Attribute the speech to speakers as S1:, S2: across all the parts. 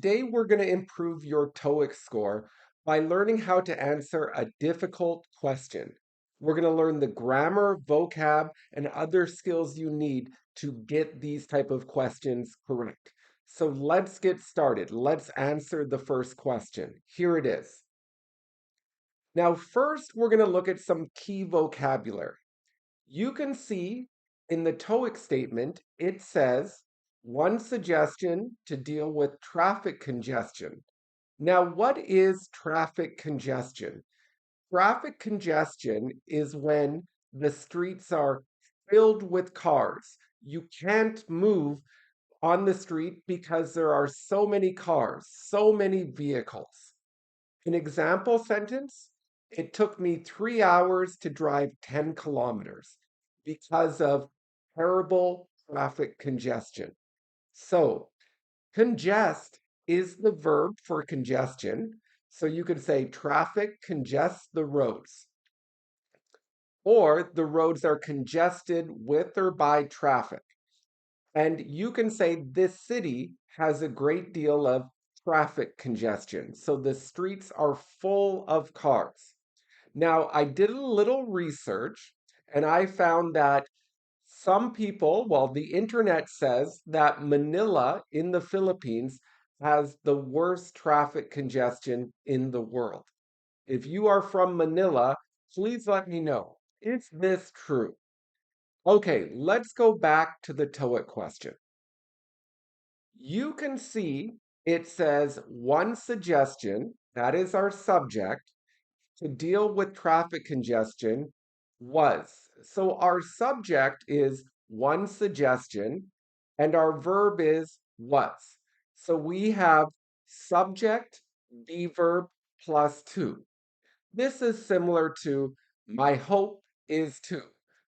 S1: today we're going to improve your TOEIC score by learning how to answer a difficult question. We're going to learn the grammar, vocab, and other skills you need to get these type of questions correct. So let's get started. Let's answer the first question. Here it is. Now, first, we're going to look at some key vocabulary. You can see in the TOEIC statement, it says one suggestion to deal with traffic congestion. Now, what is traffic congestion? Traffic congestion is when the streets are filled with cars. You can't move on the street because there are so many cars, so many vehicles. An example sentence, it took me 3 hours to drive 10 kilometers because of terrible traffic congestion. So, congest is the verb for congestion. So you could say traffic congests the roads, or the roads are congested with or by traffic. And you can say this city has a great deal of traffic congestion. So the streets are full of cars. Now, I did a little research and I found that some people, well, the internet says that Manila in the Philippines has the worst traffic congestion in the world. If you are from Manila, please let me know. Is this true? Okay, let's go back to the TOEIC question. You can see it says one suggestion, that is our subject, to deal with traffic congestion was. So our subject is one suggestion and our verb is was. So we have subject, be verb plus to. This is similar to my hope is to.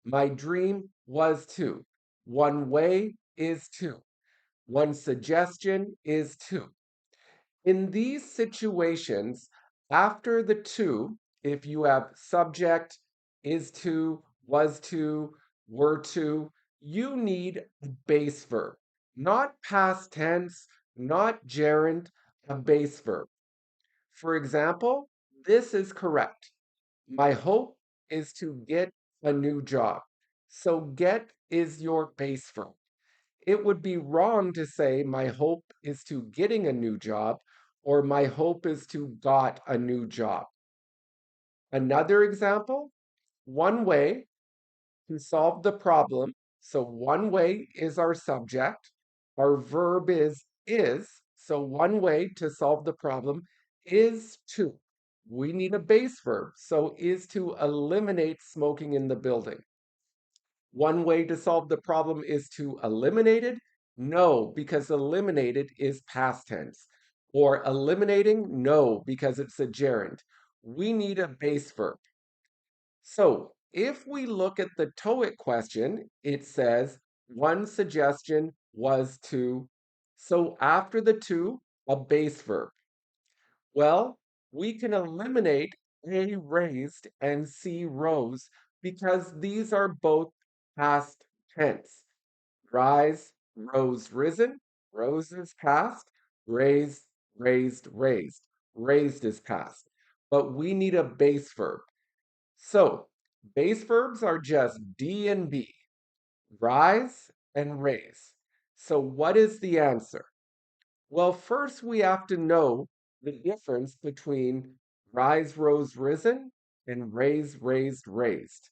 S1: My dream was to. One way is to. One suggestion is to. In these situations, after the to, if you have subject, is to, was to, were to, you need a base verb, not past tense, not gerund, a base verb. For example, this is correct. My hope is to get a new job. So get is your base verb. It would be wrong to say my hope is to getting a new job or my hope is to got a new job. Another example, one way to solve the problem. So one way is our subject. Our verb is. So one way to solve the problem is to. We need a base verb. So is to eliminate smoking in the building. One way to solve the problem is to eliminate it? No, because eliminated is past tense. Or eliminating? No, because it's a gerund. We need a base verb. So if we look at the TOEIC question, it says one suggestion was to. So after the to, a base verb. Well, we can eliminate A raised and C rose because these are both past tense. Rise, rose, risen. Rose is past. Raise, raised, raised. Raised is past. But we need a base verb. So base verbs are just D and B, rise and raise. So what is the answer? Well, first we have to know the difference between rise, rose, risen and raise, raised, raised.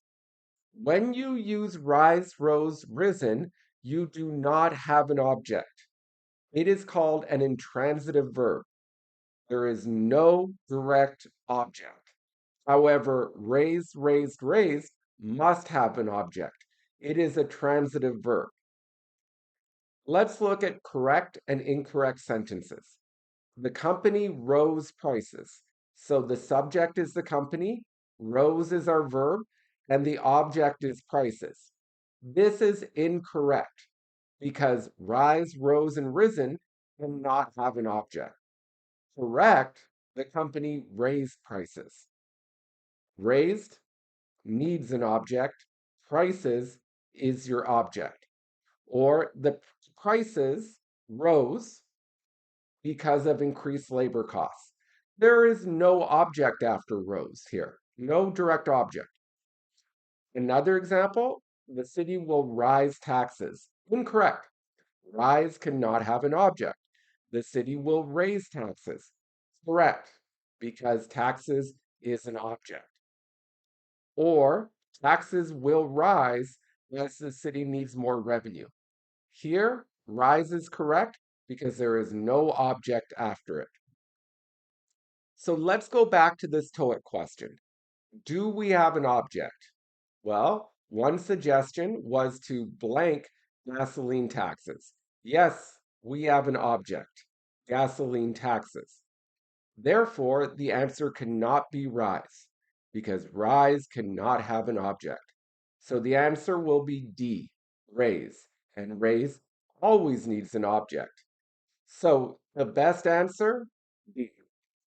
S1: When you use rise, rose, risen, you do not have an object. It is called an intransitive verb. There is no direct object. However, raise, raised, raised must have an object. It is a transitive verb. Let's look at correct and incorrect sentences. The company rose prices. So the subject is the company, rose is our verb, and the object is prices. This is incorrect because rise, rose, and risen cannot have an object. Correct, the company raised prices. Raised needs an object, prices is your object. Or the prices rose because of increased labor costs. There is no object after rose here, no direct object. Another example, the city will rise taxes. Incorrect. Rise cannot have an object. The city will raise taxes. Correct, because taxes is an object. Or taxes will rise as the city needs more revenue. Here, rise is correct because there is no object after it. So let's go back to this TOEIC question. Do we have an object? Well, one suggestion was to blank gasoline taxes. Yes, we have an object, gasoline taxes. Therefore, the answer cannot be rise, because rise cannot have an object. So the answer will be D, raise, and raise always needs an object. So the best answer, D.